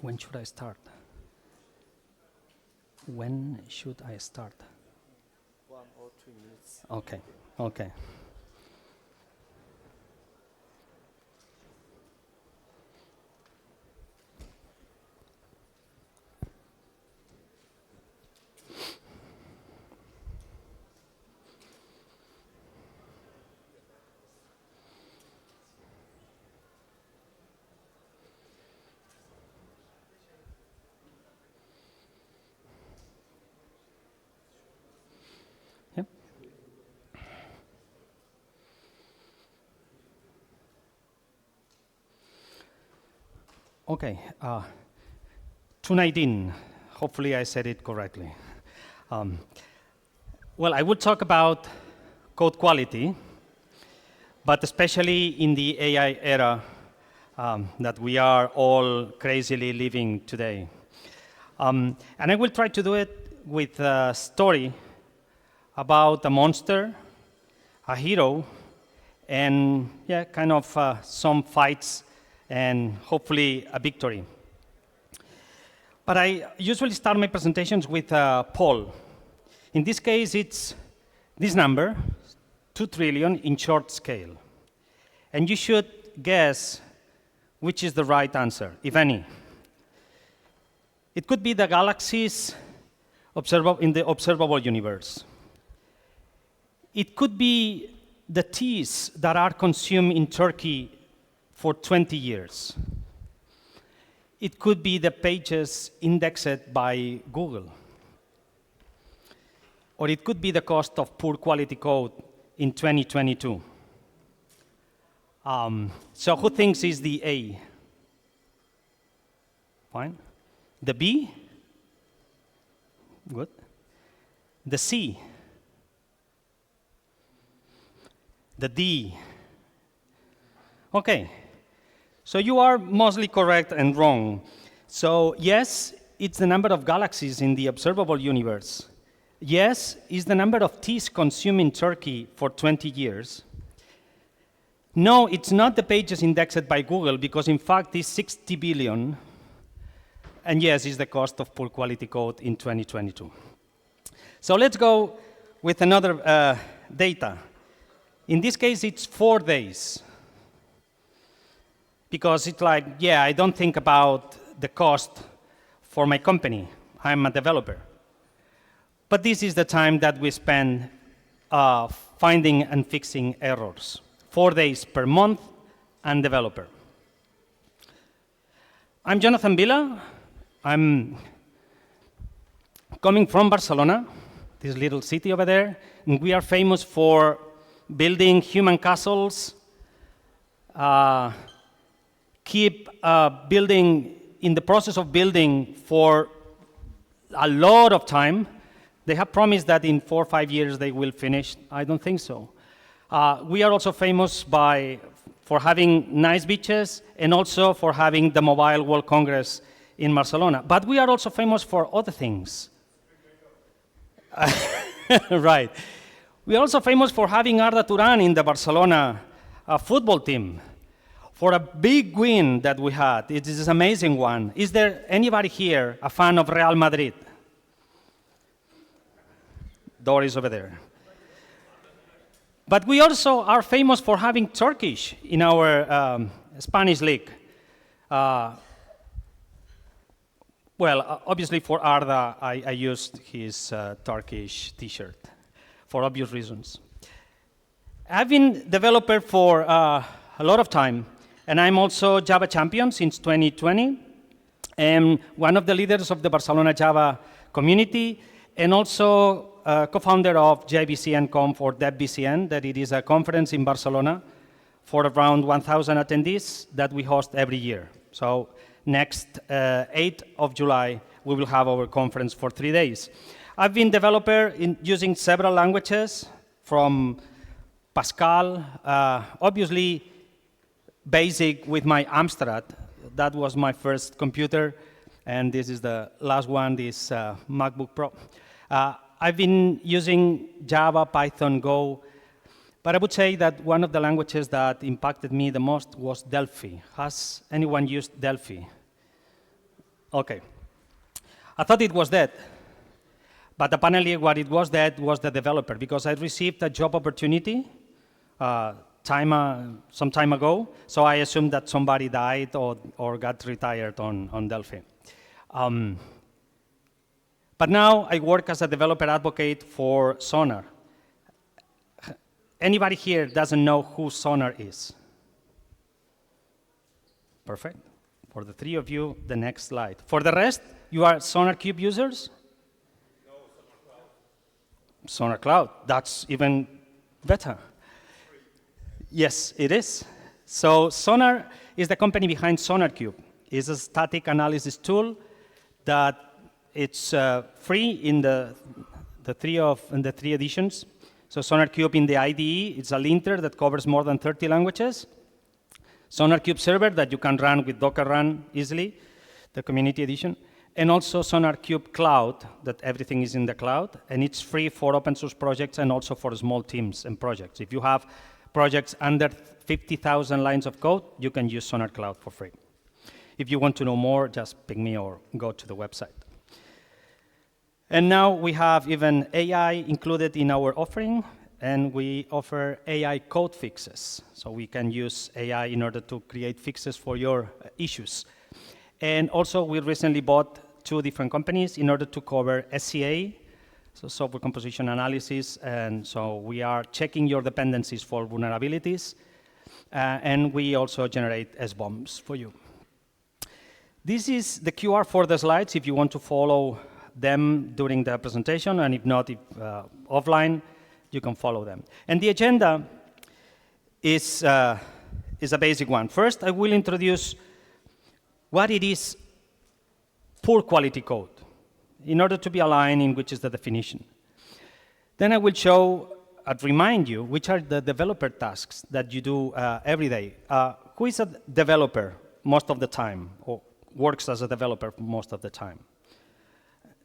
When should I start? When should I start? 1 or 2 minutes. Okay, okay. Yep. Okay, 219. Hopefully I said it correctly. Well, I would talk about code quality, but especially in the AI era that we are all crazily living today. And I will try to do it with a story about a monster, a hero, and yeah, kind of some fights and hopefully a victory. But I usually start my presentations with a poll. In this case, it's this number, 2 trillion in short scale. And you should guess which is the right answer, if any. It could be the galaxies in the observable universe. It could be the teas that are consumed in Turkey for 20 years. It could be the pages indexed by Google. Or it could be the cost of poor quality code in 2022. So who thinks is the A? Fine. The B? Good. The C? The D? Okay. So you are mostly correct and wrong. So yes, it's the number of galaxies in the observable universe. Yes, it's the number of teas consumed in Turkey for 20 years. No, it's not the pages indexed by Google, because in fact it's 60 billion. And yes, it's the cost of poor quality code in 2022. So let's go with another data. In this case, it's 4 days. Because it's like, yeah, I don't think about the cost for my company. I'm a developer. But this is the time that we spend finding and fixing errors. 4 days per month and developer. I'm Jonathan Vila. I'm coming from Barcelona, this little city over there. And we are famous for building human castles, keep building, in the process of building for a lot of time. They have promised that in 4 or 5 years they will finish. I don't think so. We are also famous for having nice beaches and also for having the Mobile World Congress in Barcelona. But we are also famous for other things. Right. We are also famous for having Arda Turan in the Barcelona football team. For a big win that we had. It is an amazing one. Is there anybody here a fan of Real Madrid? Doris over there. But we also are famous for having Turkish in our Spanish league. Well, obviously for Arda, I used his Turkish t-shirt for obvious reasons. I've been developer for a lot of time. And I'm also Java champion since 2020, and one of the leaders of the Barcelona Java community, and also co-founder of JBCN Conf or DevBCN, that it is a conference in Barcelona for around 1,000 attendees that we host every year. So next 8th of July, we will have our conference for 3 days. I've been developer using several languages, from Pascal, obviously, Basic with my Amstrad. That was my first computer, and this is the last one, this MacBook Pro. I've been using Java, Python, Go, but I would say that one of the languages that impacted me the most was Delphi. Has anyone used Delphi? Okay. I thought it was dead. But apparently what it was dead was the developer, because I received a job opportunity some time ago, so I assumed that somebody died or got retired on Delphi. But now I work as a developer advocate for Sonar. Anybody here doesn't know who Sonar is? Perfect. For the three of you, the next slide. For the rest, you are SonarQube users? No, Sonar Cloud. Sonar Cloud, that's even better. Yes, it is. So Sonar is the company behind SonarQube. It's a static analysis tool that it's free in the three editions. So SonarQube in the IDE, it's a linter that covers more than 30 languages. SonarQube server that you can run with Docker run easily, the community edition. And also SonarQube Cloud, that everything is in the cloud. And it's free for open source projects and also for small teams and projects. If you have projects under 50,000 lines of code, you can use Sonar Cloud for free. If you want to know more, just ping me or go to the website. And now we have even AI included in our offering, and we offer AI code fixes. So we can use AI in order to create fixes for your issues. And also, we recently bought 2 different companies in order to cover SCA, so software composition analysis, and so we are checking your dependencies for vulnerabilities, and we also generate SBOMs for you. This is the QR for the slides if you want to follow them during the presentation, and if not, offline, you can follow them. And the agenda is a basic one. First, I will introduce what it is poor quality code, in order to be aligned in which is the definition. Then I will show and remind you which are the developer tasks that you do every day. Who is a developer most of the time, or works as a developer most of the time?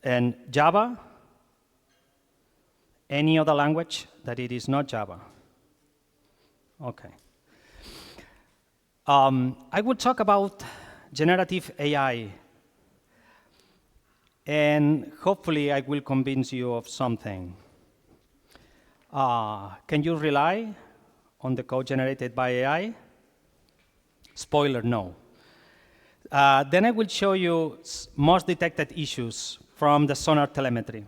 And Java? Any other language that it is not Java? Okay. I will talk about generative AI, and hopefully I will convince you of something. Can you rely on the code generated by AI? Spoiler, no. Then I will show you most detected issues from the Sonar telemetry.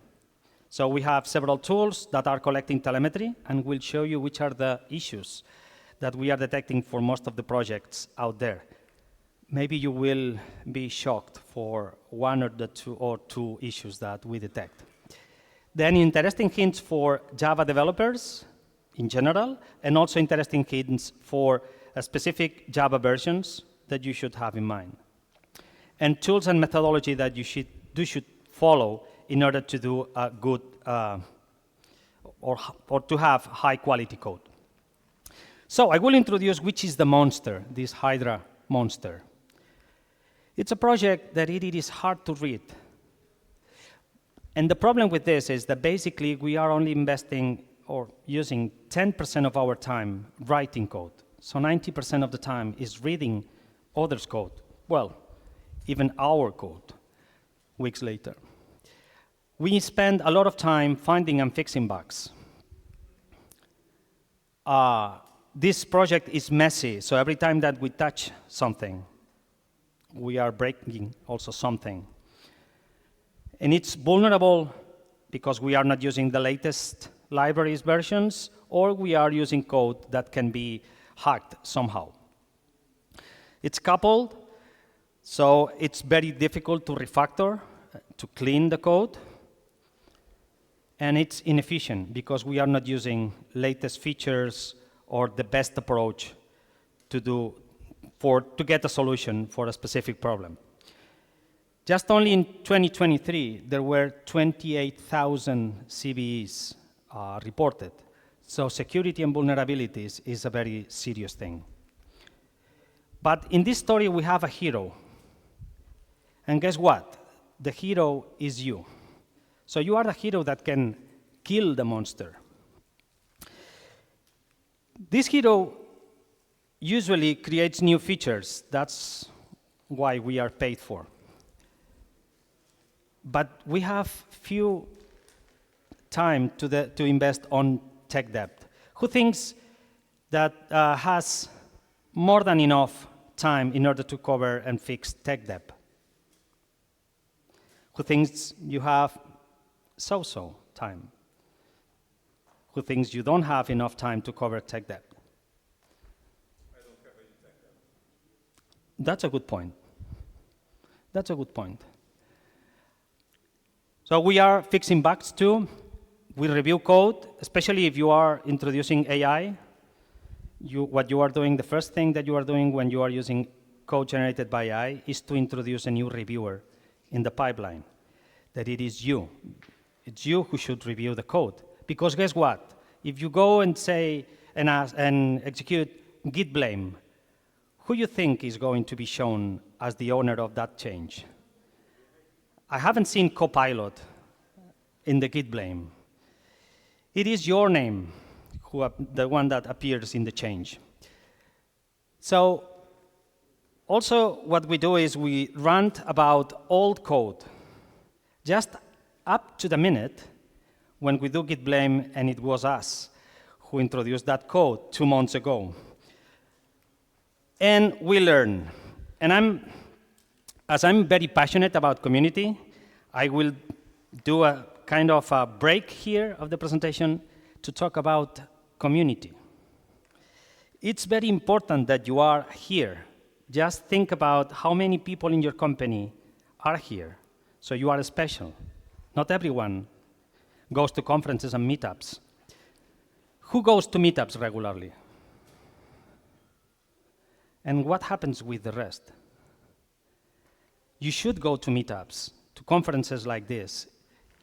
So we have several tools that are collecting telemetry, and we'll show you which are the issues that we are detecting for most of the projects out there. Maybe you will be shocked for one or two issues that we detect. Then interesting hints for Java developers in general, and also interesting hints for specific Java versions that you should have in mind. And tools and methodology that you should follow in order to do a good, or to have high quality code. So I will introduce which is the monster, this Hydra monster. It's a project that it is hard to read. And the problem with this is that basically we are only investing or using 10% of our time writing code. So 90% of the time is reading others' code. Well, even our code, weeks later. We spend a lot of time finding and fixing bugs. This project is messy, so every time that we touch something, we are breaking also something. And it's vulnerable because we are not using the latest libraries versions, or we are using code that can be hacked somehow. It's coupled, so it's very difficult to refactor, to clean the code. And it's inefficient because we are not using latest features or the best approach to get a solution for a specific problem. Just only in 2023, there were 28,000 CVEs reported. So security and vulnerabilities is a very serious thing. But in this story, we have a hero. And guess what? The hero is you. So you are the hero that can kill the monster. This hero usually creates new features. That's why we are paid for. but we have few time to invest on tech debt. Who thinks that has more than enough time in order to cover and fix tech debt? Who thinks you have so-so time? Who thinks you don't have enough time to cover tech debt? I don't have any tech debt. That's a good point. That's a good point. So we are fixing bugs too. We review code, especially if you are introducing AI. What you are doing, the first thing that you are doing when you are using code generated by AI is to introduce a new reviewer in the pipeline, that it is you. It's you who should review the code. Because guess what? If you go and say and execute git blame, who you think is going to be shown as the owner of that change? I haven't seen Copilot in the git blame. It is your name, the one that appears in the change. So also what we do is we rant about old code, just up to the minute when we do git blame, and it was us who introduced that code 2 months ago. And we learn. And as I'm very passionate about community, I will do a kind of a break here of the presentation to talk about community. It's very important that you are here. Just think about how many people in your company are here. So you are special. Not everyone goes to conferences and meetups. Who goes to meetups regularly? And what happens with the rest? You should go to meetups, to conferences like this.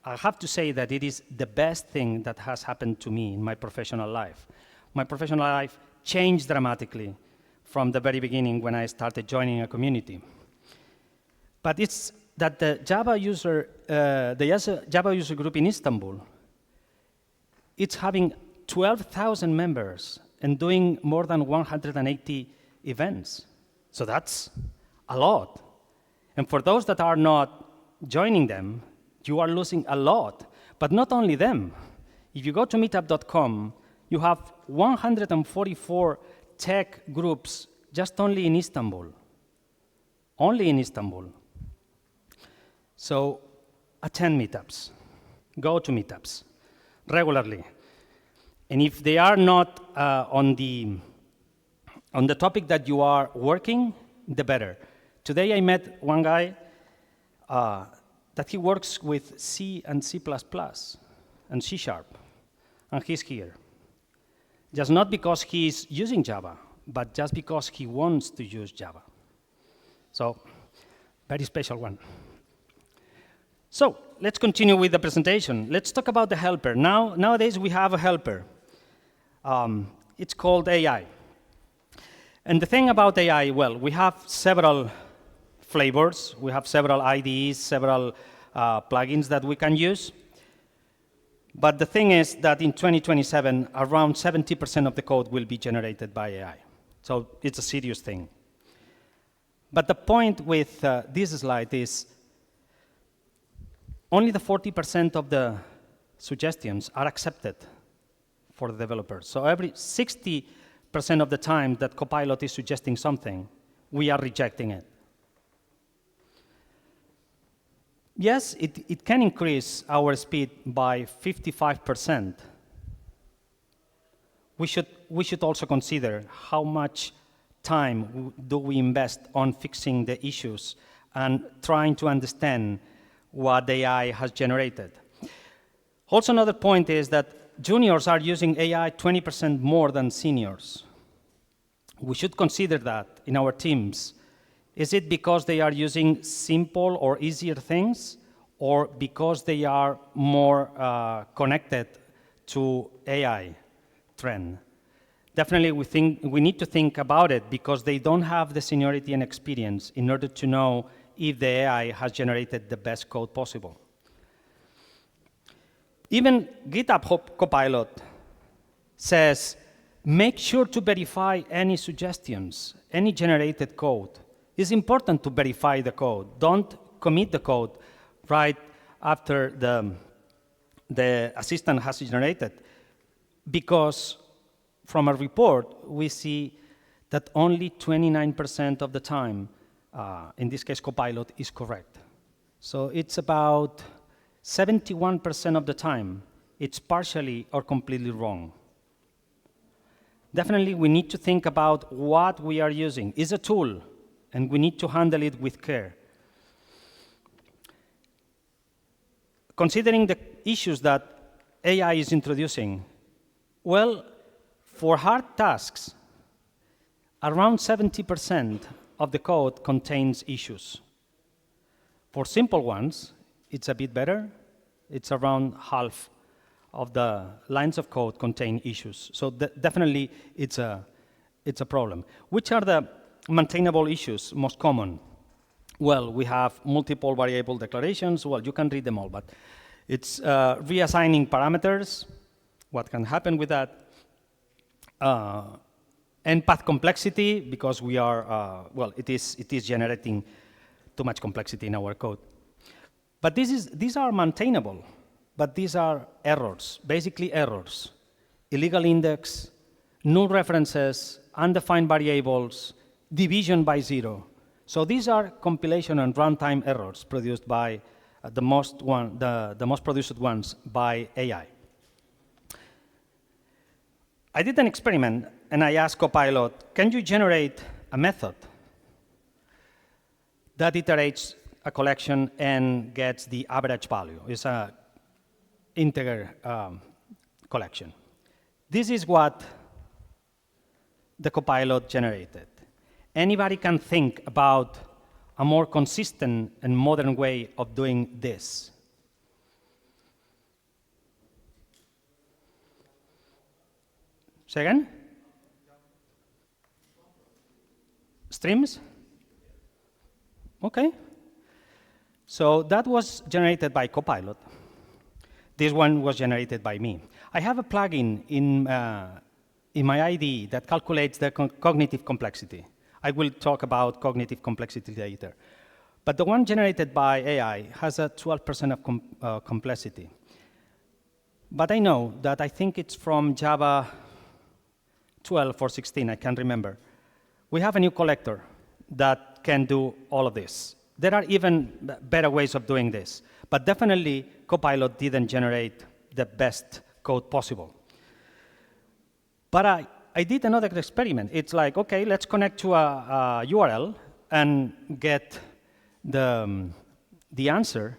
I have to say that it is the best thing that has happened to me in my professional life. My professional life changed dramatically from the very beginning when I started joining a community. But it's that the Java user group in Istanbul, it's having 12,000 members and doing more than 180 events. So that's a lot. And for those that are not joining them, you are losing a lot. But not only them. If you go to meetup.com, you have 144 tech groups just only in Istanbul. Only in Istanbul. So attend meetups. Go to meetups regularly. And if they are not on the topic that you are working, the better. Today I met one guy that he works with C and C++ and C#, and he's here. Just not because he's using Java, but just because he wants to use Java. So, very special one. So, let's continue with the presentation. Let's talk about the helper. Nowadays, we have a helper. It's called AI. And the thing about AI, well, we have several flavors. We have several IDEs, several plugins that we can use. But the thing is that in 2027, around 70% of the code will be generated by AI. So it's a serious thing. But the point with this slide is only the 40% of the suggestions are accepted for the developers. So every 60% of the time that Copilot is suggesting something, we are rejecting it. Yes, it can increase our speed by 55%. We should also consider how much time do we invest on fixing the issues and trying to understand what AI has generated. Also, another point is that juniors are using AI 20% more than seniors. We should consider that in our teams. Is it because they are using simple or easier things, or because they are more connected to AI trend? Definitely, we need to think about it because they don't have the seniority and experience in order to know if the AI has generated the best code possible. Even GitHub Copilot says, make sure to verify any suggestions, any generated code. It's important to verify the code. Don't commit the code right after the assistant has generated, because from a report, we see that only 29% of the time, in this case Copilot, is correct. So it's about 71% of the time, it's partially or completely wrong. Definitely, we need to think about what we are using. It's a tool, and we need to handle it with care. Considering the issues that AI is introducing, well, for hard tasks, around 70% of the code contains issues. For simple ones, it's a bit better. It's around half of the lines of code contain issues. So definitely, it's a problem. Which are the maintainable issues most common? Well, we have multiple variable declarations. Well, you can read them all, but it's reassigning parameters. What can happen with that? And path complexity, because we are, well, it is generating too much complexity in our code. But these are maintainable, but these are errors, basically errors. Illegal index, null references, undefined variables, division by 0. So these are compilation and runtime errors produced by the most produced ones by AI. I did an experiment, and I asked Copilot, can you generate a method that iterates a collection and gets the average value? It's an integer collection. This is what the Copilot generated. Anybody can think about a more consistent and modern way of doing this. Say again? Streams? OK. So that was generated by Copilot. This one was generated by me. I have a plugin in my IDE that calculates the cognitive complexity. I will talk about cognitive complexity later. But the one generated by AI has a 12% of complexity. But I know that I think it's from Java 12 or 16, I can't remember. We have a new collector that can do all of this. There are even better ways of doing this. But definitely, Copilot didn't generate the best code possible. But I did another experiment. It's like, OK, let's connect to a URL and get the answer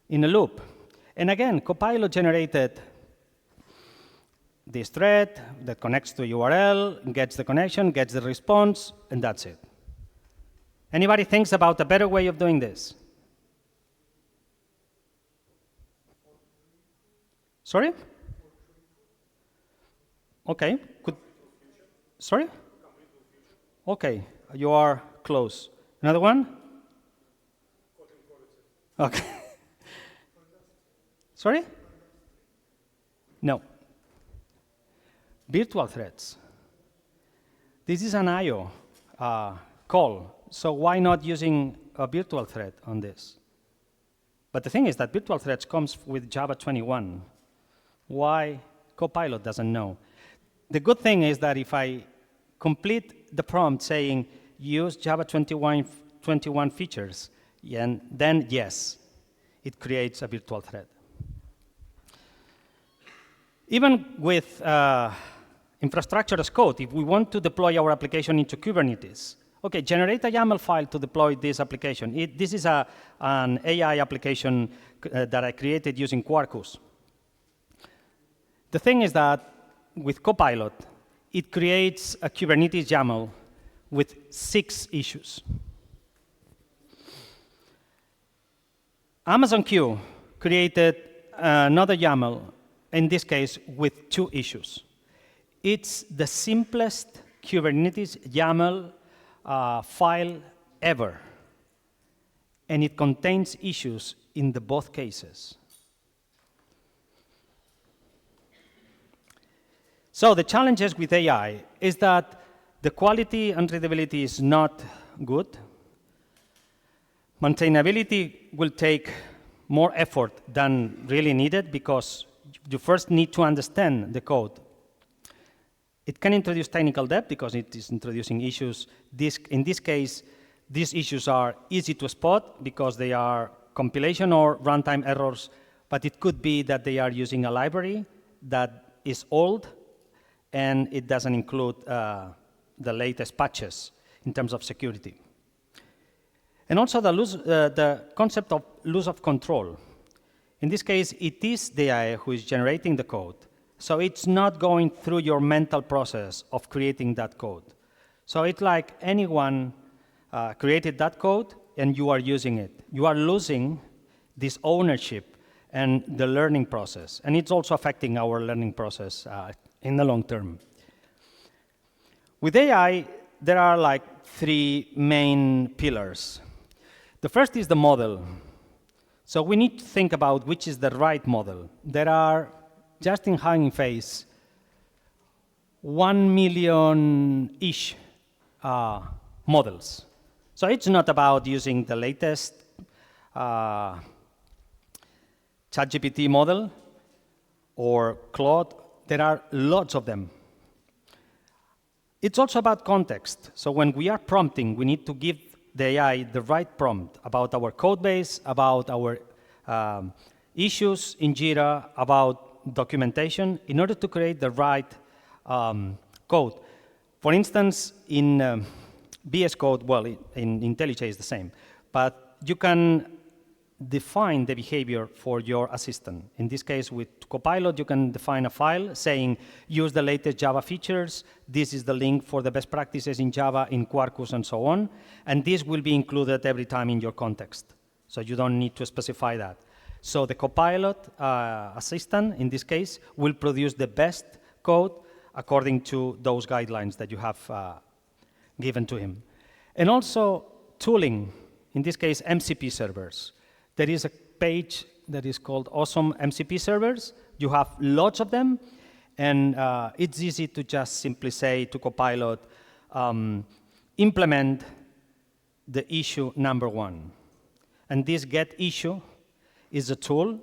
in a loop. And again, Copilot generated this thread that connects to a URL, gets the connection, gets the response, and that's it. Anybody thinks about a better way of doing this? Sorry? OK. Sorry? OK, you are close. Another one? OK. Sorry? No. Virtual threads. This is an I/O call, so why not using a virtual thread on this? But the thing is that virtual threads comes with Java 21. Why Copilot doesn't know? The good thing is that if I complete the prompt saying use Java 21 features, and then yes, it creates a virtual thread. Even with infrastructure as code, if we want to deploy our application into Kubernetes, OK, generate a YAML file to deploy this application. This is an AI application that I created using Quarkus. The thing is that with Copilot, it creates a Kubernetes YAML with 6 issues. Amazon Q created another YAML, in this case, with 2 issues. It's the simplest Kubernetes YAML file ever. And it contains issues in both cases. So the challenges with AI is that the quality and readability is not good. Maintainability will take more effort than really needed because you first need to understand the code. It can introduce technical debt because it is introducing issues. In this case, these issues are easy to spot because they are compilation or runtime errors, but it could be that they are using a library that is old and it doesn't include the latest patches in terms of security. And also the concept of loss of control. In this case, it is the AI who is generating the code. So it's not going through your mental process of creating that code. So it's like anyone created that code and you are using it. You are losing this ownership and the learning process. And it's also affecting our learning process in the long term. With AI, there are like 3 main pillars. The first is the model. So we need to think about which is the right model. There are, just in Hugging Face, 1 million-ish models. So it's not about using the latest ChatGPT model or Claude. There are lots of them. It's also about context. So when we are prompting, we need to give the AI the right prompt about our code base, about our issues in Jira, about documentation, in order to create the right code. For instance, in VS Code, well, in IntelliJ is the same, but you can define the behavior for your assistant. In this case, with Copilot, you can define a file saying, use the latest Java features, this is the link for the best practices in Java, in Quarkus, and so on, and this will be included every time in your context. So you don't need to specify that. So the Copilot assistant, in this case, will produce the best code according to those guidelines that you have given to him. And also tooling, in this case, MCP servers. There is a page that is called Awesome MCP Servers. You have lots of them, and it's easy to just simply say to Copilot, implement the issue number 1. And this get issue is a tool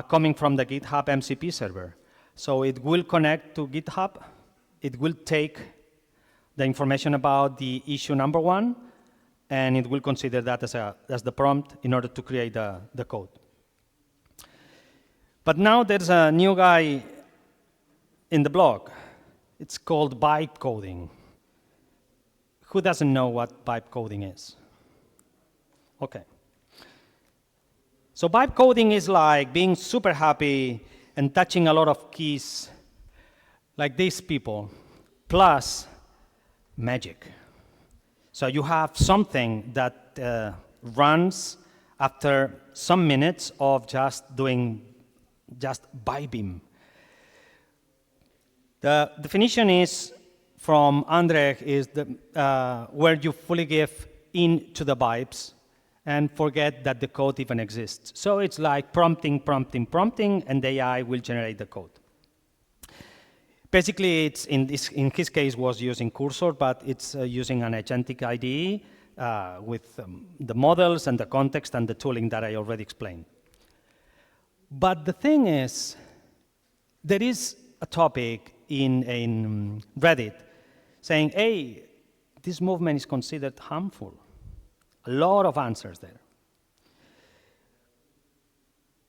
coming from the GitHub MCP server. So it will connect to GitHub. It will take the information about the issue number 1, and it will consider that as the prompt in order to create the code. But now there's a new guy in the blog. It's called vibe coding. Who doesn't know what vibe coding is? OK. So vibe coding is like being super happy and touching a lot of keys like these people, plus magic. So you have something that runs after some minutes of just vibing. The definition is from Andddd is where you fully give in to the vibes and forget that the code even exists. So it's like prompting, and the AI will generate the code. Basically, it's in his case was using Cursor, but it's using an agentic IDE with the models and the context and the tooling that I already explained. But the thing is, there is a topic in Reddit saying, hey, this movement is considered harmful. A lot of answers there.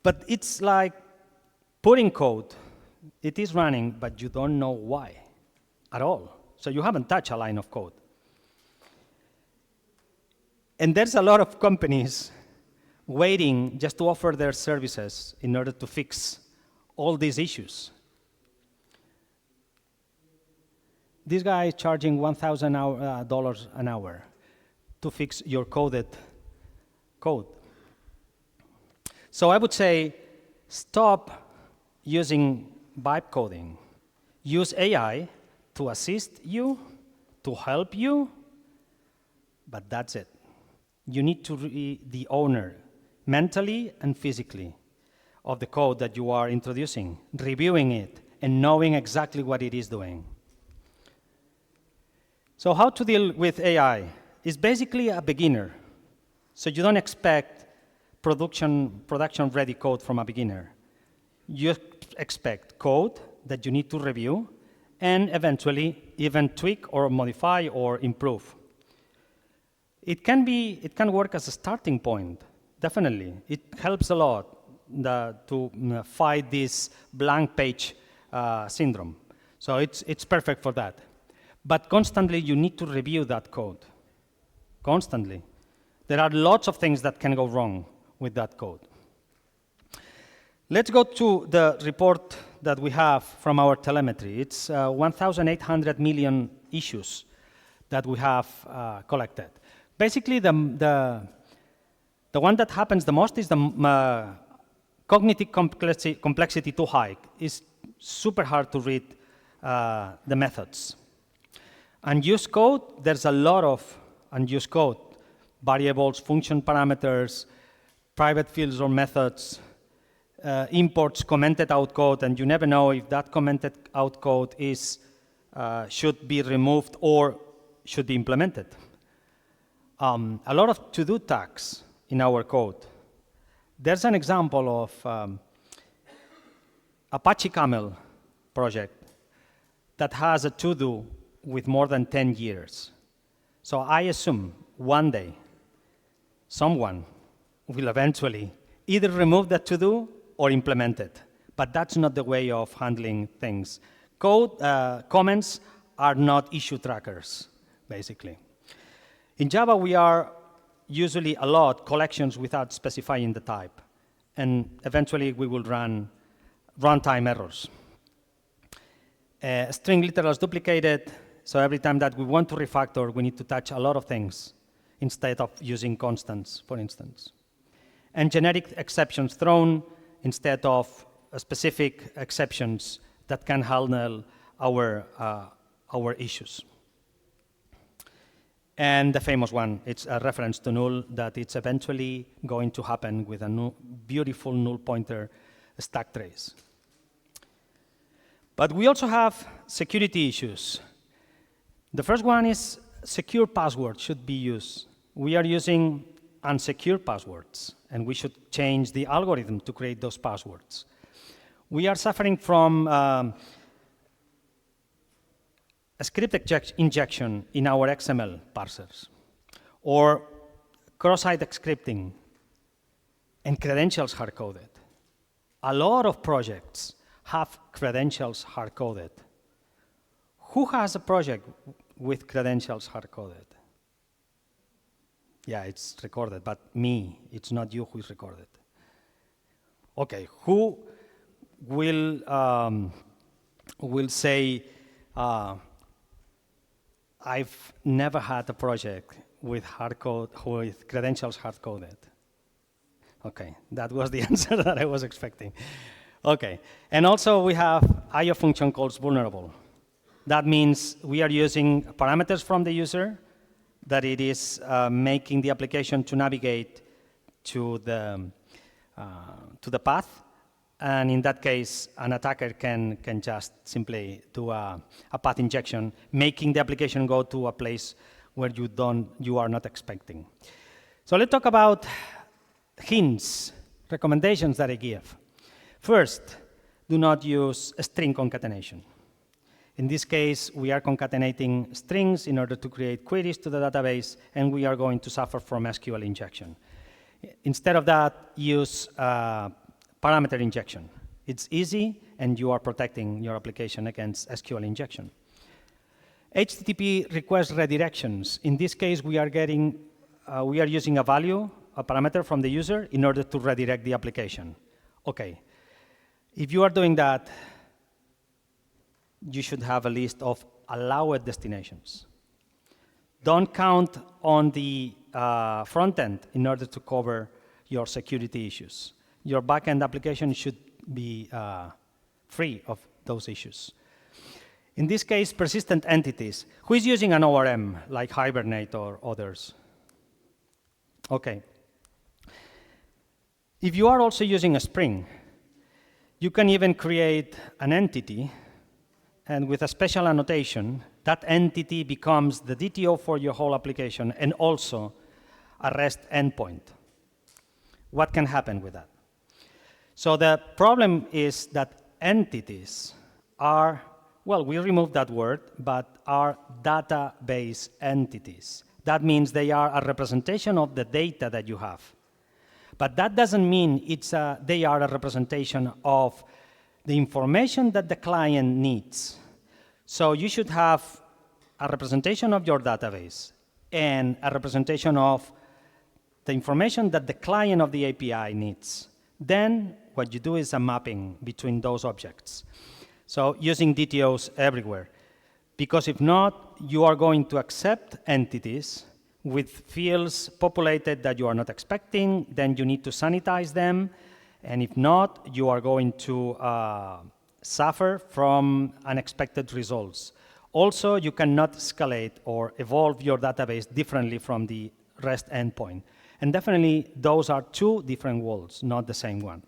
But it's like putting code. It is running, but you don't know why at all. So you haven't touched a line of code. And there's a lot of companies waiting just to offer their services in order to fix all these issues. This guy is charging $1,000 an hour to fix your coded code. So I would say stop using vibe coding. Use AI to assist you, to help you, but that's it. You need to be the owner, mentally and physically, of the code that you are introducing, reviewing it, and knowing exactly what it is doing. So how to deal with AI is basically a beginner. So you don't expect production-ready code from a beginner. You expect code that you need to review and eventually even tweak or modify or improve. It can work as a starting point, definitely. It helps a lot to fight this blank page syndrome. So it's perfect for that. But constantly, you need to review that code. Constantly. There are lots of things that can go wrong with that code. Let's go to the report that we have from our telemetry. It's 1,800 million issues that we have collected. Basically, the one that happens the most is the cognitive complexity too high. It's super hard to read the methods. Unused code, there's a lot of unused code. Variables, function parameters, private fields or methods, imports, commented out code, and you never know if that commented out code should be removed or should be implemented. A lot of to-do tags in our code. There's an example of Apache Camel project that has a to-do with more than 10 years. So I assume one day someone will eventually either remove that to-do or implement it. But that's not the way of handling things. Code comments are not issue trackers, basically. In Java, we are usually allowed collections without specifying the type. And eventually, we will run runtime errors. String literals duplicated. So every time that we want to refactor, we need to touch a lot of things instead of using constants, for instance. And generic exceptions thrown instead of specific exceptions that can handle our issues. And the famous one, it's a reference to null that it's eventually going to happen with a beautiful null pointer stack trace. But we also have security issues. The first one is secure passwords should be used. We are using unsecure passwords, and we should change the algorithm to create those passwords. We are suffering from a script injection in our XML parsers, or cross-site scripting, and credentials hard-coded. A lot of projects have credentials hard-coded. Who has a project with credentials hard-coded? Yeah, it's recorded, but me, it's not you who is recorded. Okay, who will say, I've never had a project with with credentials hard-coded? Okay, that was the answer that I was expecting. Okay, and also we have IO function calls vulnerable. That means we are using parameters from the user that it is making the application to navigate to the path. And in that case, an attacker can just simply do a path injection, making the application go to a place where you are not expecting. So let's talk about hints, recommendations that I give. First, do not use string concatenation. In this case, we are concatenating strings in order to create queries to the database, and we are going to suffer from SQL injection. Instead of that, use parameter injection. It's easy, and you are protecting your application against SQL injection. HTTP request redirections. In this case, we are using a value, a parameter from the user, in order to redirect the application. Okay. If you are doing that, you should have a list of allowed destinations. Don't count on the front end in order to cover your security issues. Your backend application should be free of those issues. In this case, persistent entities. Who is using an ORM, like Hibernate or others? OK. If you are also using a Spring, you can even create an entity, and with a special annotation, that entity becomes the DTO for your whole application and also a REST endpoint. what can happen with that? So the problem is that entities are, well, we removed that word, but are database entities. That means they are a representation of the data that you have. But that doesn't mean they are a representation of the information that the client needs. So you should have a representation of your database and a representation of the information that the client of the API needs. Then what you do is a mapping between those objects. So using DTOs everywhere. Because if not, you are going to accept entities with fields populated that you are not expecting, then you need to sanitize them, and if not, you are going to suffer from unexpected results. Also, you cannot escalate or evolve your database differently from the REST endpoint. And definitely, those are two different worlds, not the same one.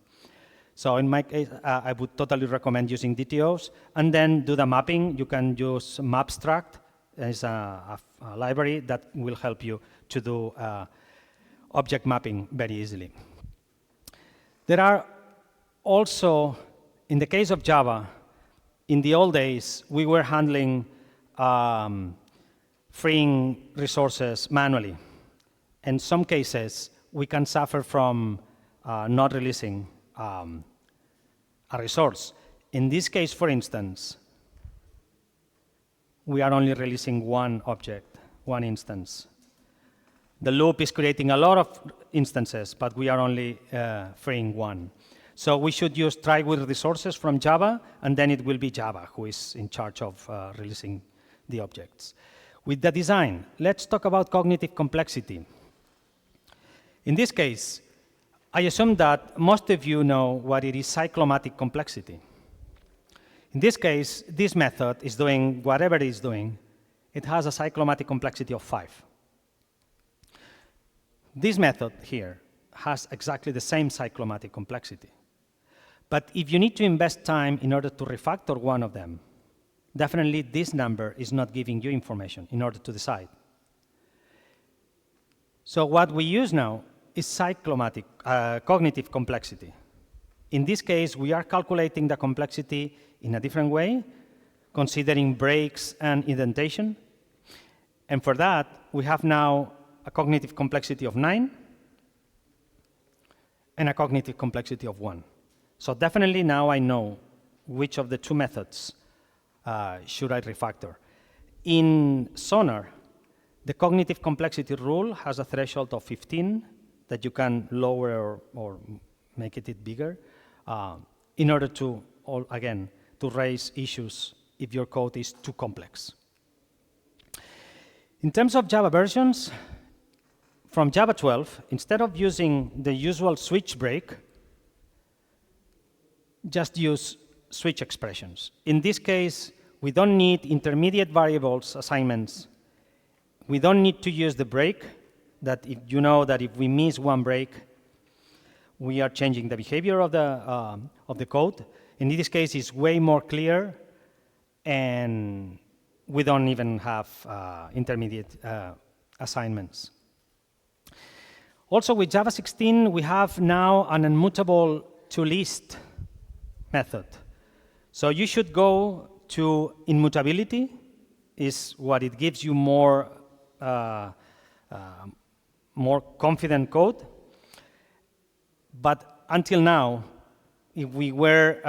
So in my case, I would totally recommend using DTOs, and then do the mapping. You can use Mapstract as a library that will help you to do object mapping very easily. There are also, in the case of Java, in the old days, we were handling freeing resources manually. In some cases, we can suffer from not releasing a resource. In this case, for instance, we are only releasing one object, one instance. The loop is creating a lot of instances, but we are only freeing one. So we should use try with resources from Java, and then it will be Java who is in charge of releasing the objects. With the design, let's talk about cognitive complexity. In this case, I assume that most of you know what it is cyclomatic complexity. In this case, this method is doing whatever it is doing. It has a cyclomatic complexity of 5. This method here has exactly the same cyclomatic complexity. But if you need to invest time in order to refactor one of them, definitely this number is not giving you information in order to decide. So what we use now is cyclomatic cognitive complexity. In this case, we are calculating the complexity in a different way, considering breaks and indentation. And for that, we have now a cognitive complexity of 9 and a cognitive complexity of 1. So definitely now I know which of the two methods should I refactor. In Sonar, the cognitive complexity rule has a threshold of 15 that you can lower or make it bigger in order to, again, to raise issues if your code is too complex. In terms of Java versions, from Java 12, instead of using the usual switch break, just use switch expressions. In this case, we don't need intermediate variables assignments. We don't need to use the break, that if you know that if we miss one break, we are changing the behavior of the code. In this case, it's way more clear, and we don't even have intermediate assignments. Also, with Java 16, we have now an immutable toList method. So you should go to immutability, is what it gives you more confident code. But until now, if we were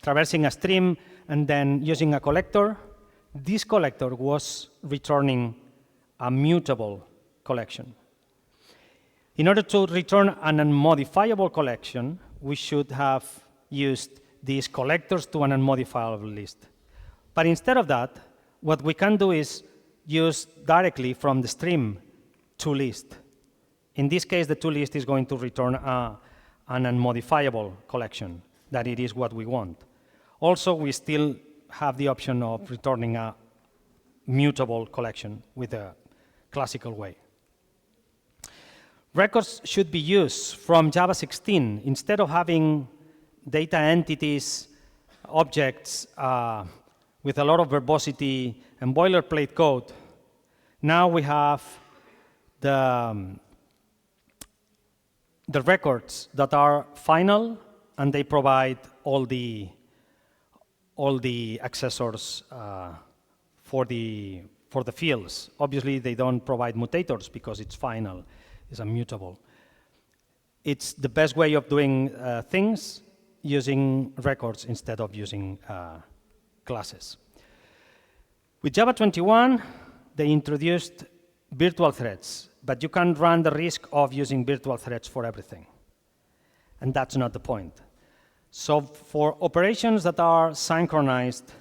traversing a stream and then using a collector, this collector was returning a mutable collection. In order to return an unmodifiable collection, we should have used these collectors to an unmodifiable list. But instead of that, what we can do is use directly from the stream toList. In this case, the toList is going to return an unmodifiable collection, that it is what we want. Also, we still have the option of returning a mutable collection with a classical way. Records should be used from Java 16. Instead of having data entities, objects with a lot of verbosity and boilerplate code, now we have the the records that are final, and they provide all the accessors for the fields. Obviously, they don't provide mutators because it's final, it's immutable. It's the best way of doing things using records instead of using classes. With Java 21, they introduced virtual threads, but you can run the risk of using virtual threads for everything. And that's not the point. So for operations that are synchronized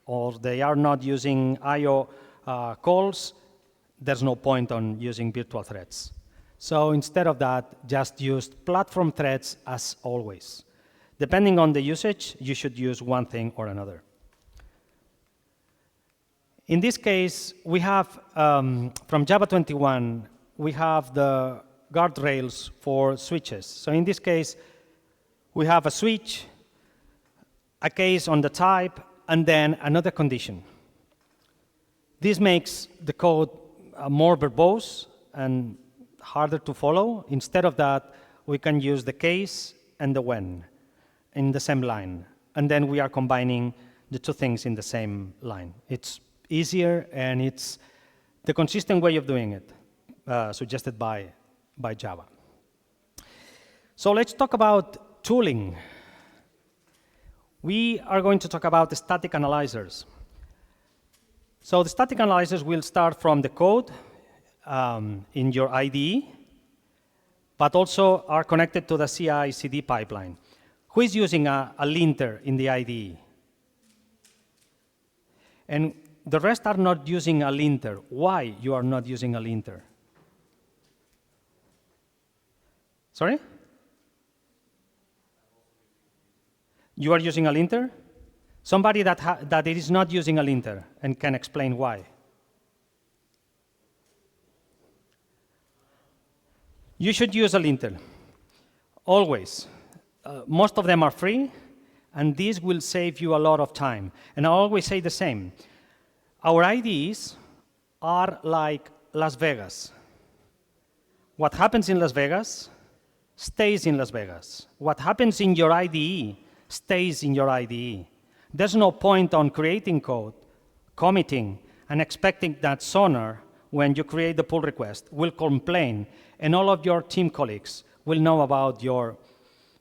or they are not using I/O calls, there's no point on using virtual threads. So instead of that, just use platform threads as always. Depending on the usage, you should use one thing or another. In this case, we have, from Java 21, we have the guardrails for switches. So in this case, we have a switch, a case on the type, and then another condition. This makes the code more verbose and harder to follow. Instead of that, we can use the case and the when in the same line. And then we are combining the two things in the same line. It's easier, and it's the consistent way of doing it, suggested by Java. So let's talk about tooling. We are going to talk about the static analyzers. So the static analyzers will start from the code in your IDE, but also are connected to the CI/CD pipeline. Who is using a linter in the IDE? And the rest are not using a linter. Why you are not using a linter? Sorry? You are using a linter? Somebody that is not using a linter and can explain why. You should use a linter, always. Most of them are free, and this will save you a lot of time. And I always say the same. Our IDEs are like Las Vegas. What happens in Las Vegas stays in Las Vegas. What happens in your IDE stays in your IDE. There's no point on creating code, committing, and expecting that Sonar, when you create the pull request, will complain, and all of your team colleagues will know about your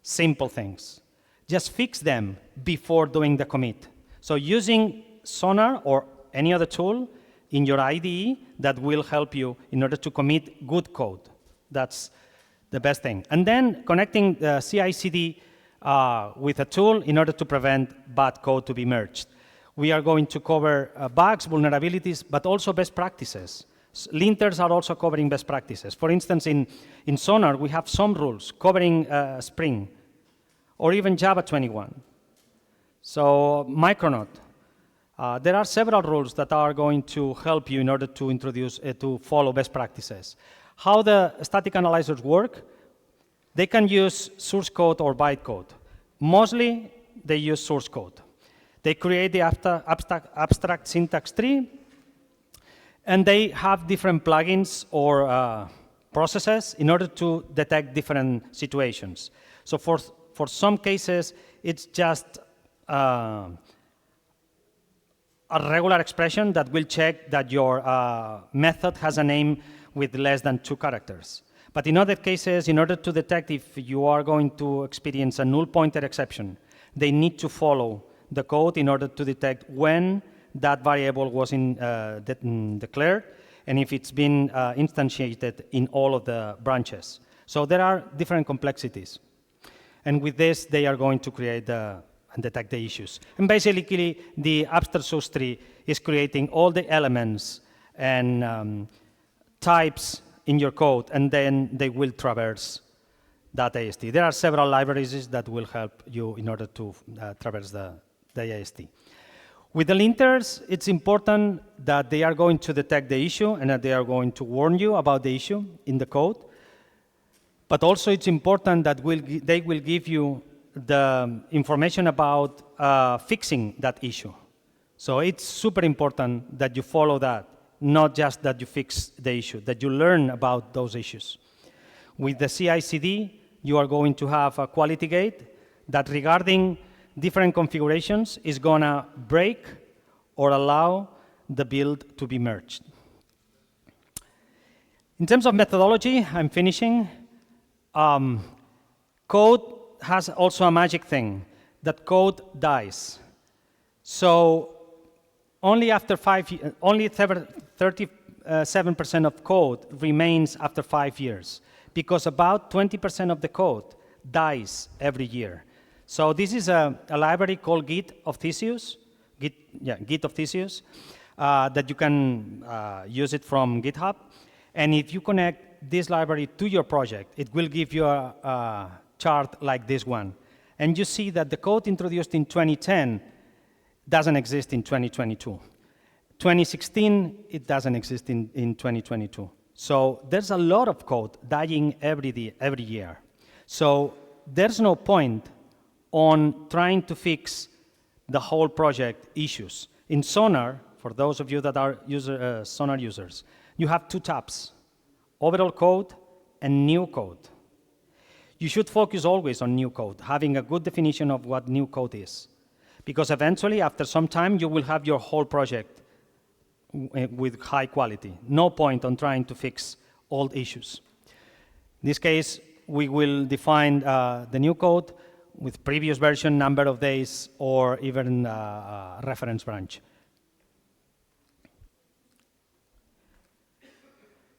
simple things. Just fix them before doing the commit. So using Sonar or any other tool in your IDE that will help you in order to commit good code. That's the best thing. And then connecting the CI/CD with a tool in order to prevent bad code to be merged. We are going to cover bugs, vulnerabilities, but also best practices. Linters are also covering best practices. For instance, in Sonar, we have some rules covering Spring, or even Java 21. So Micronaut. There are several rules that are going to help you in order to introduce, to follow best practices. How the static analyzers work? They can use source code or bytecode. Mostly, they use source code. They create the abstract syntax tree, and they have different plugins or processes in order to detect different situations. So for some cases, it's just a regular expression that will check that your method has a name with less than 2 characters. But in other cases, in order to detect if you are going to experience a null pointer exception, they need to follow the code in order to detect when that variable was declared and if it's been instantiated in all of the branches. So there are different complexities. And with this, they are going to create and detect the issues. And basically, the abstract source tree is creating all the elements and types in your code, and then they will traverse that AST. There are several libraries that will help you in order to traverse the AST. With the linters, it's important that they are going to detect the issue and that they are going to warn you about the issue in the code. But also, it's important that they will give you the information about fixing that issue. So it's super important that you follow that, not just that you fix the issue, that you learn about those issues. With the CI/CD, you are going to have a quality gate that regarding different configurations is going to break or allow the build to be merged. In terms of methodology, I'm finishing. Code has also a magic thing, that code dies. So only after 5 years, only 37% of code remains after 5 years, because about 20% of the code dies every year. So this is a library called Git of Theseus, Git of Theseus, that you can use it from GitHub. And if you connect this library to your project, it will give you a chart like this one. And you see that the code introduced in 2010 doesn't exist in 2022. 2016, it doesn't exist in 2022. So there's a lot of code dying every year. So there's no point on trying to fix the whole project issues. In Sonar, for those of you that are Sonar users, you have 2 tabs, overall code and new code. You should focus always on new code, having a good definition of what new code is. Because eventually, after some time, you will have your whole project with high quality. No point on trying to fix old issues. In this case, we will define the new code with previous version, number of days, or even reference branch.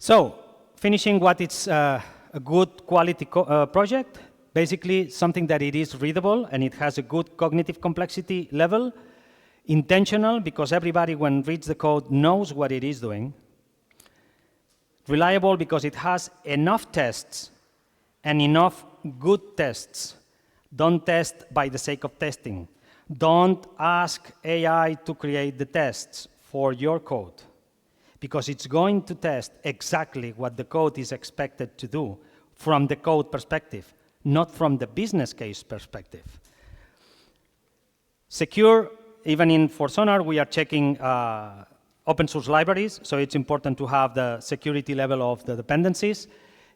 So, finishing what is a good quality project, basically something that it is readable and it has a good cognitive complexity level, intentional because everybody when reads the code knows what it is doing, reliable because it has enough tests and enough good tests. Don't test by the sake of testing. Don't ask AI to create the tests for your code, because it's going to test exactly what the code is expected to do from the code perspective, not from the business case perspective. Secure, even for Sonar, we are checking open source libraries, so it's important to have the security level of the dependencies,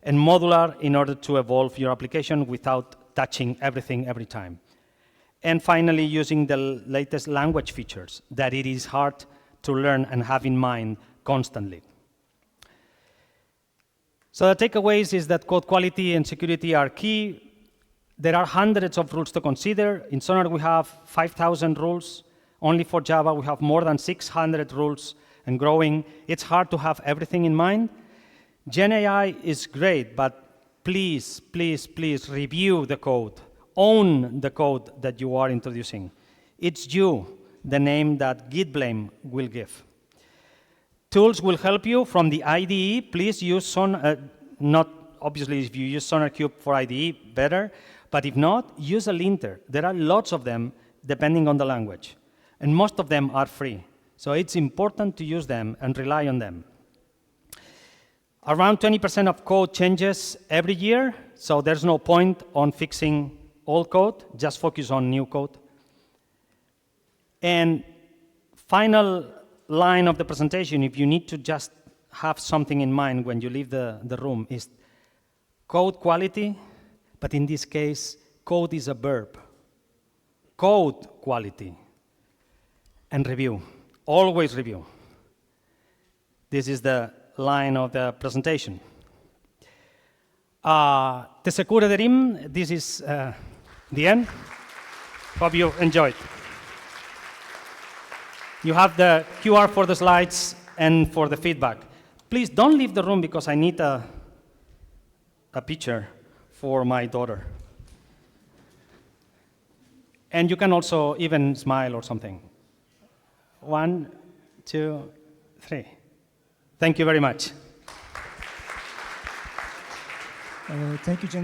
and modular in order to evolve your application without touching everything every time. And finally, using the latest language features that it is hard to learn and have in mind constantly. So the takeaways is that code quality and security are key. There are hundreds of rules to consider. In Sonar, we have 5,000 rules. Only for Java, we have more than 600 rules and growing. It's hard to have everything in mind. GenAI is great, but please, please, please review the code. Own the code that you are introducing. It's you, the name that Git blame will give. Tools will help you from the IDE. Please use Sonar, not obviously if you use SonarQube for IDE, better, but if not, use a linter. There are lots of them depending on the language, and most of them are free. So it's important to use them and rely on them. Around 20% of code changes every year, so there's no point on fixing old code, just focus on new code. And final line of the presentation, if you need to just have something in mind when you leave the room, is code quality, but in this case, code is a verb. Code quality and review, always review. This is the line of the presentation. Tesecure derim, this is the end. Hope you enjoyed. You have the QR for the slides and for the feedback. Please don't leave the room because I need a picture for my daughter. And you can also even smile or something. 1, 2, 3. Thank you very much. Thank you, Jen.